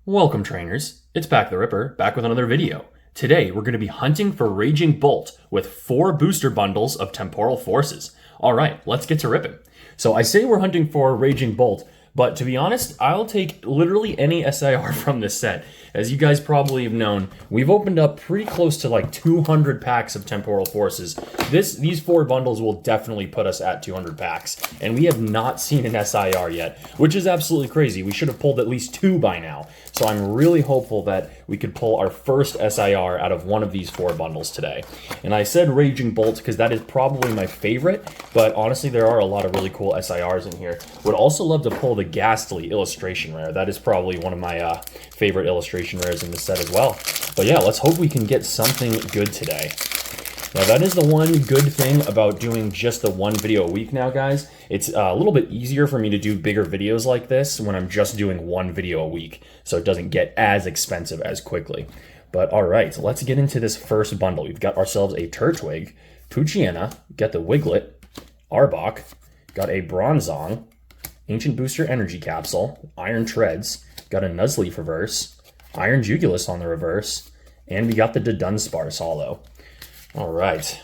Welcome trainers, it's Pack the Ripper, back with another video. Today we're going to be hunting for Raging Bolt with 4 booster bundles of Temporal Forces. Alright, let's get to ripping. So I say we're hunting for Raging Bolt, but to be honest, I'll take literally any SIR from this set. As you guys probably have known, we've opened up pretty close to like 200 packs of Temporal Forces. These 4 bundles will definitely put us at 200 packs, and we have not seen an SIR yet, which is absolutely crazy. We should have pulled at least 2 by now. So I'm really hopeful that we could pull our first SIR out of one of these 4 bundles today. And I said Raging Bolt because that is probably my favorite, but honestly there are a lot of really cool SIRs in here. Would also love to pull the Ghastly illustration rare. That is probably one of my favorite illustration rares in this set as well. But yeah, let's hope we can get something good today. Now that is the one good thing about doing just the one video a week now, guys. It's a little bit easier for me to do bigger videos like this when I'm just doing one video a week, so it doesn't get as expensive as quickly. But all right, let's get into this first bundle. We've got ourselves a Turtwig, Poochyena, got the Wiglet, Arbok, got a Bronzong, Ancient Booster Energy Capsule, Iron Treads, got a Nuzleaf reverse, Iron Jugulus on the reverse, and we got the Dunsparce holo. All right.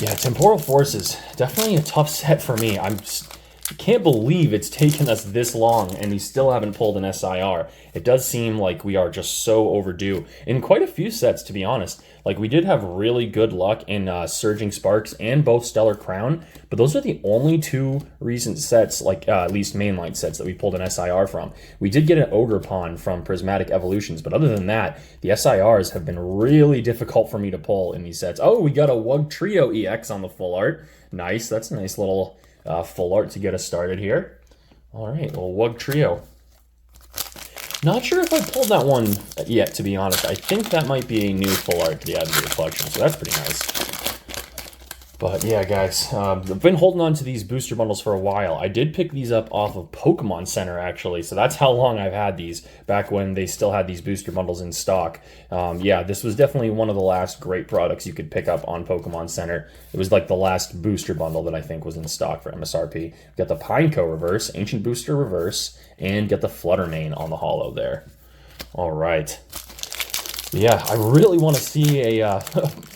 Yeah, Temporal Forces, definitely a tough set for me. I can't believe it's taken us this long and we still haven't pulled an SIR. It does seem like we are just so overdue in quite a few sets, to be honest. Like, we did have really good luck in Surging Sparks and both Stellar Crown, but those are the only 2 recent sets, like at least mainline sets, that we pulled an SIR from. We did get an Ogerpon from Prismatic Evolutions, but other than that, the SIRs have been really difficult for me to pull in these sets. Oh, we got a Wugtrio EX on the full art. Nice, that's a nice little full art to get us started here. All right, well, Wugtrio. Not sure if I pulled that one yet, to be honest. I think that might be a new full art to the add to your collection, so that's pretty nice. But yeah, guys, I've been holding on to these booster bundles for a while. I did pick these up off of Pokemon Center, actually, so that's how long I've had these, back when they still had these booster bundles in stock. Yeah, this was definitely one of the last great products you could pick up on Pokemon Center. It was like the last booster bundle that I think was in stock for MSRP. We got the Pineco reverse, Ancient Booster reverse, and get the Fluttermane on the holo there. All right. Yeah, I really want to see a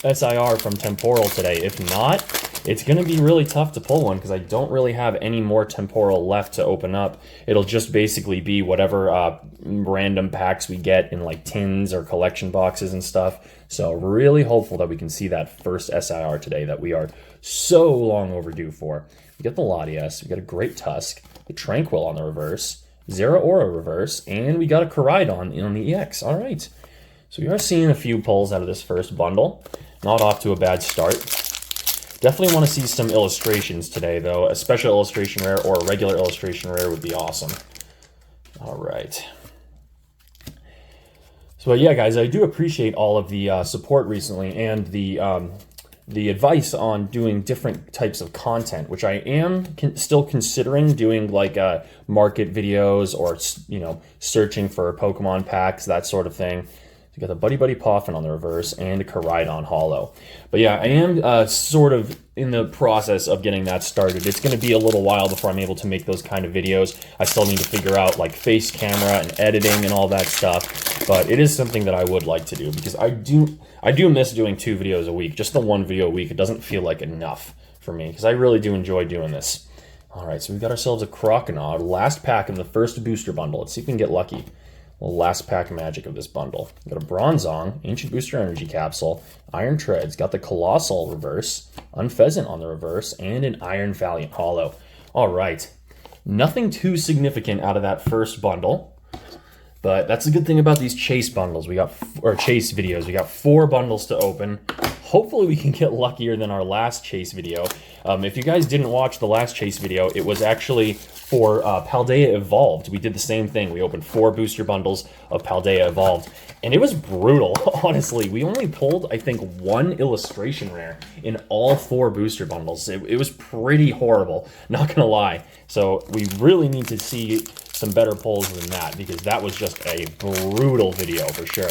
SIR from Temporal today. If not, it's going to be really tough to pull one because I don't really have any more Temporal left to open up. It'll just basically be whatever random packs we get in like tins or collection boxes and stuff. So really hopeful that we can see that first SIR today that we are so long overdue for. We got the Latias, we got a Great Tusk, the Tranquil on the reverse, Zeraora reverse, and we got a Koraidon on the EX. All right. So we are seeing a few pulls out of this first bundle. Not off to a bad start. Definitely want to see some illustrations today, though. A special illustration rare or a regular illustration rare would be awesome. All right. So yeah, guys, I do appreciate all of the support recently and the advice on doing different types of content, which I am still considering doing, like market videos or, you know, searching for Pokemon packs, that sort of thing. You got the Buddy Buddy Poffin on the reverse and a Koraidon holo. But yeah, I am sort of in the process of getting that started. It's going to be a little while before I'm able to make those kind of videos. I still need to figure out like face camera and editing and all that stuff. But it is something that I would like to do because I do miss doing 2 videos a week. Just the 1 video a week, it doesn't feel like enough for me because I really do enjoy doing this. All right, so we've got ourselves a Croconaw, last pack in the first booster bundle. Let's see if we can get lucky. Well, last pack magic of this bundle. Got a Bronzong, Ancient Booster Energy Capsule, Iron Treads, got the Colossal reverse, Unpheasant on the reverse, and an Iron Valiant holo. All right, nothing too significant out of that first bundle, but that's the good thing about these chase bundles. Chase videos. We got 4 bundles to open. Hopefully we can get luckier than our last chase video. If you guys didn't watch the last chase video, it was actually for Paldea Evolved. We did the same thing. We opened 4 booster bundles of Paldea Evolved, and it was brutal, honestly. We only pulled, I think, 1 illustration rare in all 4 booster bundles. It was pretty horrible, not gonna lie. So we really need to see some better pulls than that because that was just a brutal video for sure.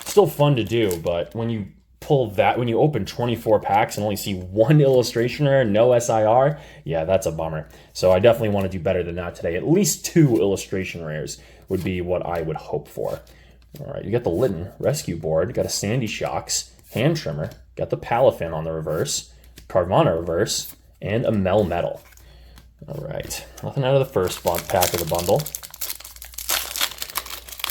Still fun to do, but when you pull that, when you open 24 packs and only see one illustration rare, no SIR, yeah, that's a bummer. So I definitely want to do better than that today. At least 2 illustration rares would be what I would hope for. All right, you got the Litten Rescue Board, got a Sandy Shocks, Hand Trimmer, got the Palafin on the reverse, Carvana reverse, and a Melmetal. All right, nothing out of the first pack of the bundle.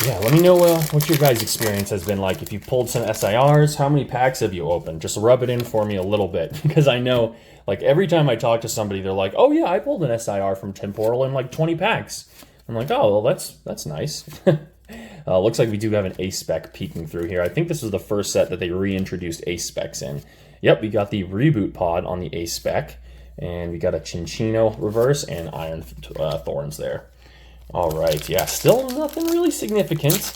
Yeah, let me know what your guys' experience has been like. If you pulled some SIRs, how many packs have you opened? Just rub it in for me a little bit, because I know, like, every time I talk to somebody, they're like, oh yeah, I pulled an SIR from Temporal in like 20 packs. I'm like, oh, well, that's nice. Looks like we do have an Ace Spec peeking through here. I think this was the first set that they reintroduced Ace Specs in. Yep, we got the Reboot Pod on the Ace Spec, and we got a Chinchino reverse and Iron Thorns there. All right, yeah, still nothing really significant,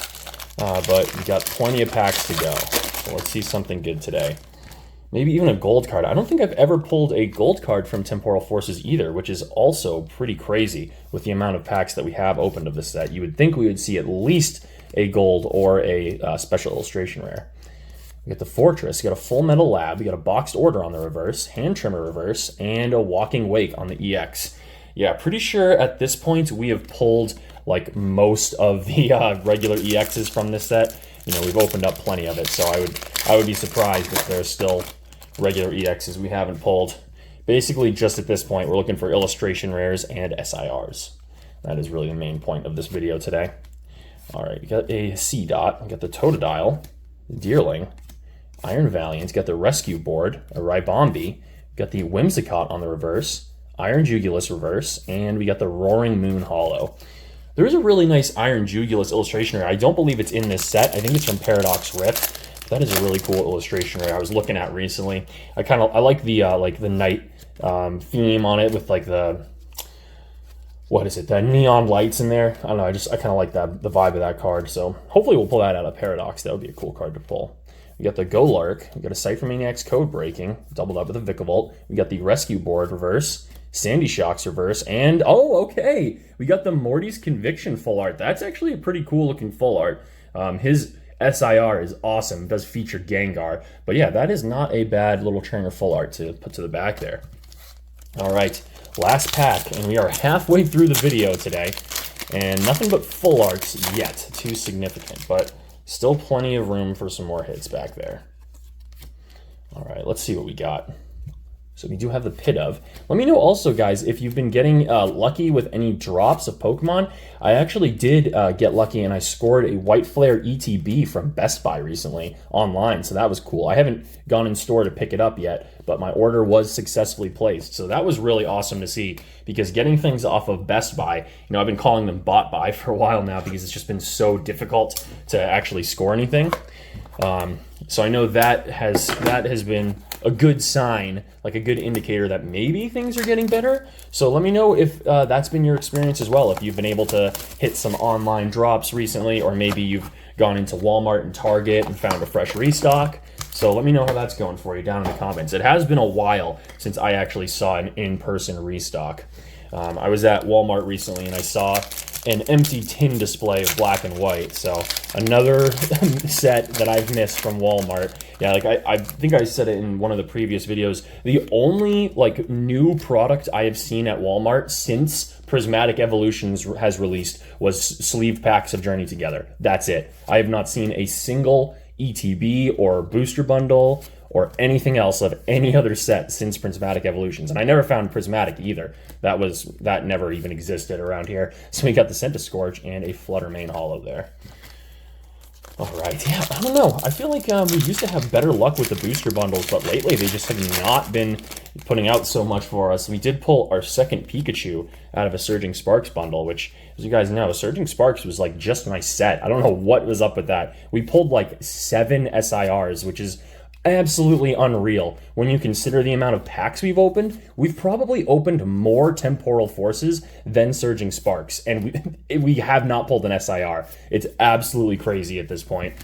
but we got plenty of packs to go. So let's see something good today. Maybe even a gold card. I don't think I've ever pulled a gold card from Temporal Forces either, which is also pretty crazy with the amount of packs that we have opened of this set. You would think we would see at least a gold or a special illustration rare. We got the Fortress, we got a Full Metal Lab, we got a Boxed Order on the reverse, Hand Trimmer reverse, and a Walking Wake on the EX. Yeah, pretty sure at this point we have pulled like most of the regular EXs from this set. You know, we've opened up plenty of it, so I would be surprised if there's still regular EXs we haven't pulled. Basically, just at this point, we're looking for illustration rares and SIRs. That is really the main point of this video today. All right, we got a C-Dot, we got the Totodile, Deerling, Iron Valiant, got the Rescue Board, a Ribombi, got the Whimsicott on the reverse, Iron Jugulus reverse, and we got the Roaring Moon Hollow. There is a really nice Iron Jugulus illustration rare. I don't believe it's in this set. I think it's from Paradox Rift. That is a really cool illustration rare I was looking at recently. I like the night theme on it with like the, what is it, the neon lights in there. I don't know, I kind of like that, the vibe of that card. So hopefully we'll pull that out of Paradox. That would be a cool card to pull. We got the Golark, we got a Cypher Maniac's Code Breaking, doubled up with a Vikavolt. We got the Rescue Board reverse, Sandy Shocks reverse, and oh, okay, we got the Morty's Conviction full art. That's actually a pretty cool looking full art. His SIR is awesome, does feature Gengar, but yeah, that is not a bad little trainer full art to put to the back there. All right, last pack, and we are halfway through the video today, and nothing but full arts yet, too significant, but still plenty of room for some more hits back there. All right, let's see what we got. So we do have the Pidove. Let me know also, guys, if you've been getting lucky with any drops of Pokemon. I actually did get lucky, and I scored a White Flare ETB from Best Buy recently online, so that was cool. I haven't gone in store to pick it up yet, but my order was successfully placed, so that was really awesome to see, because getting things off of Best Buy, you know, I've been calling them Bot Buy for a while now because it's just been so difficult to actually score anything. So I know that has been a good sign, like a good indicator that maybe things are getting better. So let me know if that's been your experience as well, if you've been able to hit some online drops recently, or maybe you've gone into Walmart and Target and found a fresh restock. So let me know how that's going for you down in the comments. It has been a while since I actually saw an in-person restock. I was at Walmart recently and I saw an empty tin display of black and white. So another set that I've missed from Walmart. Yeah, like I think I said it in one of the previous videos. The only like new product I have seen at Walmart since Prismatic Evolutions has released was sleeve packs of Journey Together. That's it. I have not seen a single ETB or booster bundle or anything else of any other set since Prismatic Evolutions. And I never found Prismatic either. That never even existed around here. So we got the Centiskorch and a Fluttermane Hollow there. All right, yeah, I don't know. I feel like we used to have better luck with the booster bundles, but lately they just have not been putting out so much for us. We did pull our second Pikachu out of a Surging Sparks bundle, which, as you guys know, Surging Sparks was like just my set. I don't know what was up with that. We pulled like 7 SIRs, which is absolutely unreal when you consider the amount of packs we've opened. We've probably opened more Temporal Forces than Surging Sparks, and we have not pulled an SIR. It's absolutely crazy at this point.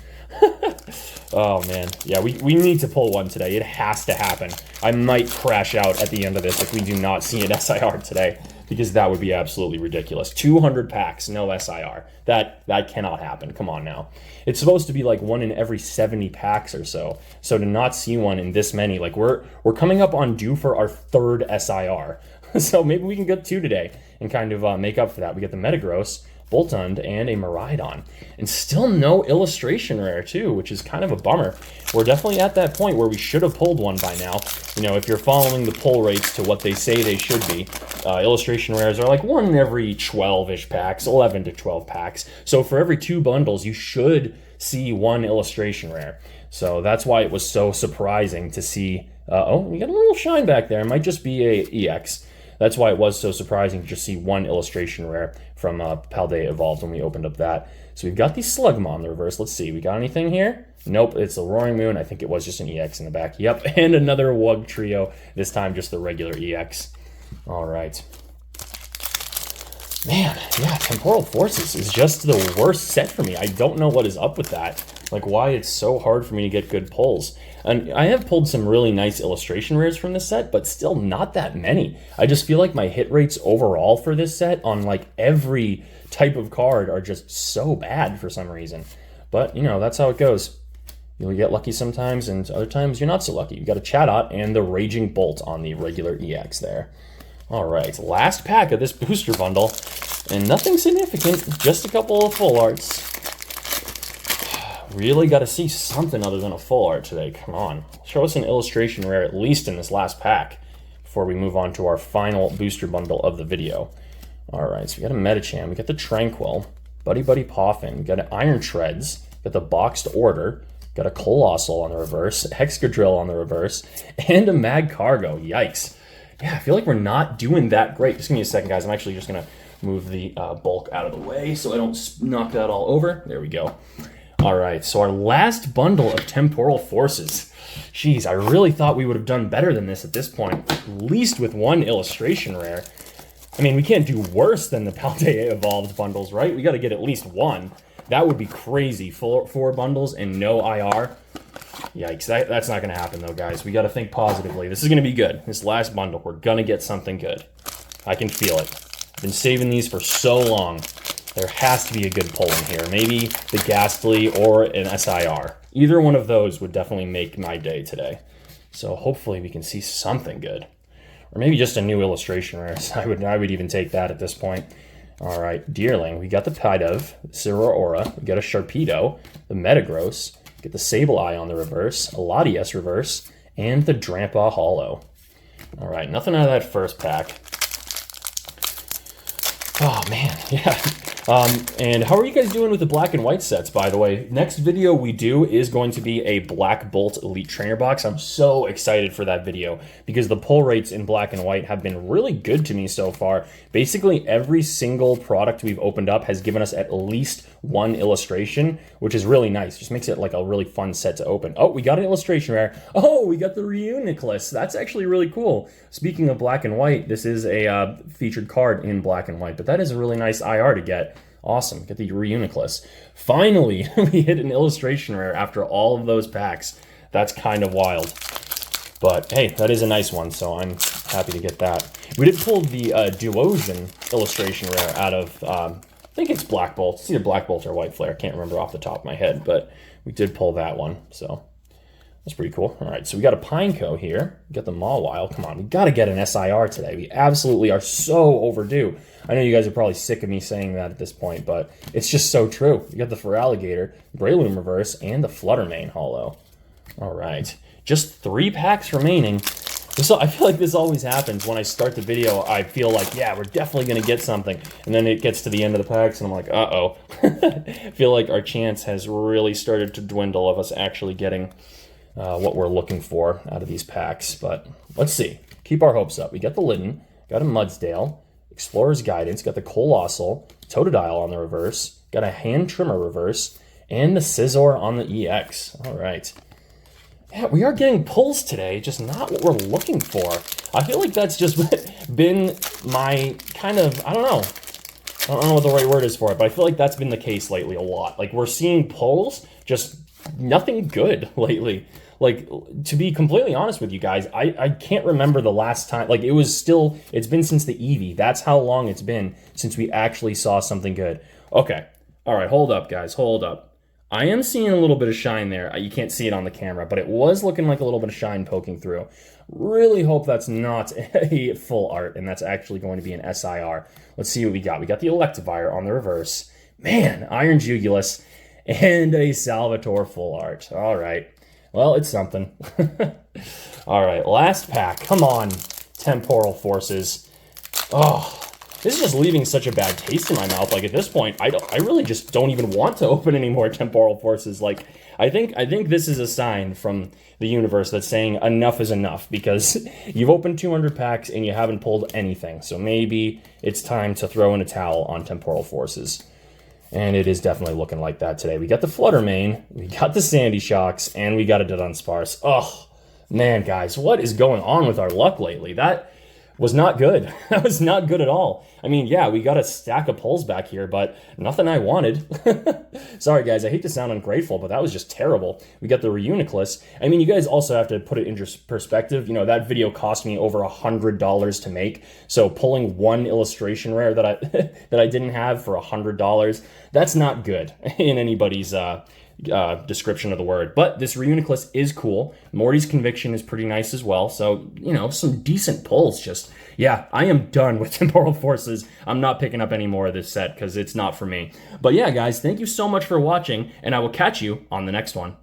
Oh, man. Yeah, we need to pull one today. It has to happen. I might crash out at the end of this if we do not see an SIR today, because that would be absolutely ridiculous. 200 packs, no SIR. That cannot happen. Come on now. It's supposed to be like one in every 70 packs or so. So to not see one in this many, like we're coming up on due for our third SIR. So maybe we can get two today and kind of make up for that. We get the Metagross, Boltund, and a Miraidon. And still no illustration rare, too, which is kind of a bummer. We're definitely at that point where we should have pulled one by now. You know, if you're following the pull rates to what they say they should be, illustration rares are like one in every 12-ish packs, 11 to 12 packs. So for every 2 bundles, you should see one illustration rare. So that's why it was so surprising to see... oh, we got a little shine back there. It might just be a EX. That's why it was so surprising to just see one illustration rare from Paldea Evolved when we opened up that. So we've got the Slugma on the reverse. Let's see. We got anything here? Nope, it's a Roaring Moon. I think it was just an EX in the back. Yep, and another Wug Trio. This time just the regular EX. All right. Man, yeah, Temporal Forces is just the worst set for me. I don't know what is up with that. Like, why it's so hard for me to get good pulls. And I have pulled some really nice illustration rares from this set, but still not that many. I just feel like my hit rates overall for this set on, like, every type of card are just so bad for some reason. But, you know, that's how it goes. You'll get lucky sometimes, and other times you're not so lucky. You got a Chatot and the Raging Bolt on the regular EX there. All right, last pack of this booster bundle, and nothing significant, just a couple of full arts. Really got to see something other than a full art today. Come on. Show us an illustration rare, at least in this last pack, before we move on to our final booster bundle of the video. All right, so we got a Medicham, we got the Tranquil, Buddy Buddy Poffin, we got an Iron Shreds, got the Boxed Order, got a Colossal on the reverse, Hexadrill on the reverse, and a Mag Cargo. Yikes. Yeah, I feel like we're not doing that great. Just give me a second, guys. I'm actually just going to move the bulk out of the way so I don't knock that all over. There we go. All right, so our last bundle of Temporal Forces. Jeez, I really thought we would have done better than this at this point, at least with one illustration rare. I mean, we can't do worse than the Paldea Evolved bundles, right? We got to get at least one. That would be crazy. Four bundles and no IR. Yikes, that's not going to happen, though, guys. We got to think positively. This is going to be good. This last bundle, we're going to get something good. I can feel it. I've been saving these for so long. There has to be a good pull in here. Maybe the Ghastly or an SIR. Either one of those would definitely make my day today. So hopefully we can see something good. Or maybe just a new illustration rare. I would even take that at this point. All right, Deerling. We got the Pidove, Aura. We got a Sharpedo, the Metagross. Get the Sableye on the reverse, a Latias reverse, and the Drampa Hollow. All right, nothing out of that first pack. Oh, man, yeah. And how are you guys doing with the black and white sets, by the way? Next video we do is going to be a Black Bolt Elite Trainer box. I'm so excited for that video because the pull rates in black and white have been really good to me so far. Basically, every single product we've opened up has given us at least one illustration, which is really nice. Just makes it like a really fun set to open. Oh, we got an illustration rare. Oh, we got the Reuniclus. That's actually really cool. Speaking of black and white, this is a featured card in black and white, but that is a really nice IR to get. Awesome. Get the Reuniclus. Finally, we hit an illustration rare after all of those packs. That's kind of wild. But hey, that is a nice one, so I'm happy to get that. We did pull the Duosion illustration rare out of, I think it's Black Bolt. It's either Black Bolt or White Flare. I can't remember off the top of my head, but we did pull that one, so that's pretty cool. All right, so we got a Pineco here. We got the Mawile. Come on, we got to get an SIR today. We absolutely are so overdue. I know you guys are probably sick of me saying that at this point, but it's just so true. You got the Feraligatr, Breloom Reverse, and the Fluttermane Hollow. All right, just 3 packs remaining. I feel like this always happens when I start the video. I feel like, yeah, we're definitely going to get something. And then it gets to the end of the packs, and I'm like, uh-oh. I feel like our chance has really started to dwindle of us actually getting what we're looking for out of these packs. But let's see. Keep our hopes up. We got the Litten, got a Mudsdale, Explorer's Guidance, got the Colossal, Totodile on the reverse, got a Hand Trimmer reverse, and the Scizor on the EX. All right. Yeah, we are getting pulls today, just not what we're looking for. I feel like that's just been my kind of, I don't know what the right word is for it, but I feel like that's been the case lately a lot. Like, we're seeing pulls, just nothing good lately. Like, to be completely honest with you guys, I can't remember the last time. Like, it's been since the Eevee. That's how long it's been since we actually saw something good. Okay. All right, hold up, guys. Hold up. I am seeing a little bit of shine there. You can't see it on the camera, but it was looking like a little bit of shine poking through. Really hope that's not a full art, and that's actually going to be an SIR. Let's see what we got. We got the Electivire on the reverse. Man, Iron Jugulus, and a Salvatore full art. All right. Well, it's something. All right, last pack. Come on, Temporal Forces. Oh, this is just leaving such a bad taste in my mouth. Like, at this point, I really just don't even want to open any more Temporal Forces. Like, I think this is a sign from the universe that's saying enough is enough, because you've opened 200 packs and you haven't pulled anything. So maybe it's time to throw in a towel on Temporal Forces. And it is definitely looking like that today. We got the Fluttermane, we got the Sandy Shocks, and we got a Dunsparce. Oh, man, guys, what is going on with our luck lately? That was not good. That was not good at all. I mean, yeah, we got a stack of pulls back here, but nothing I wanted. Sorry, guys, I hate to sound ungrateful, but that was just terrible. We got the Reuniclus. I mean, you guys also have to put it in perspective. You know, that video cost me over $100 to make, so pulling one illustration rare that I that I didn't have for $100, that's not good in anybody's description of the word. But this Reuniclus is cool. Morty's Conviction is pretty nice as well. So, you know, some decent pulls. Just, yeah, I am done with Temporal Forces. I'm not picking up any more of this set because it's not for me. But yeah, guys, thank you so much for watching, and I will catch you on the next one.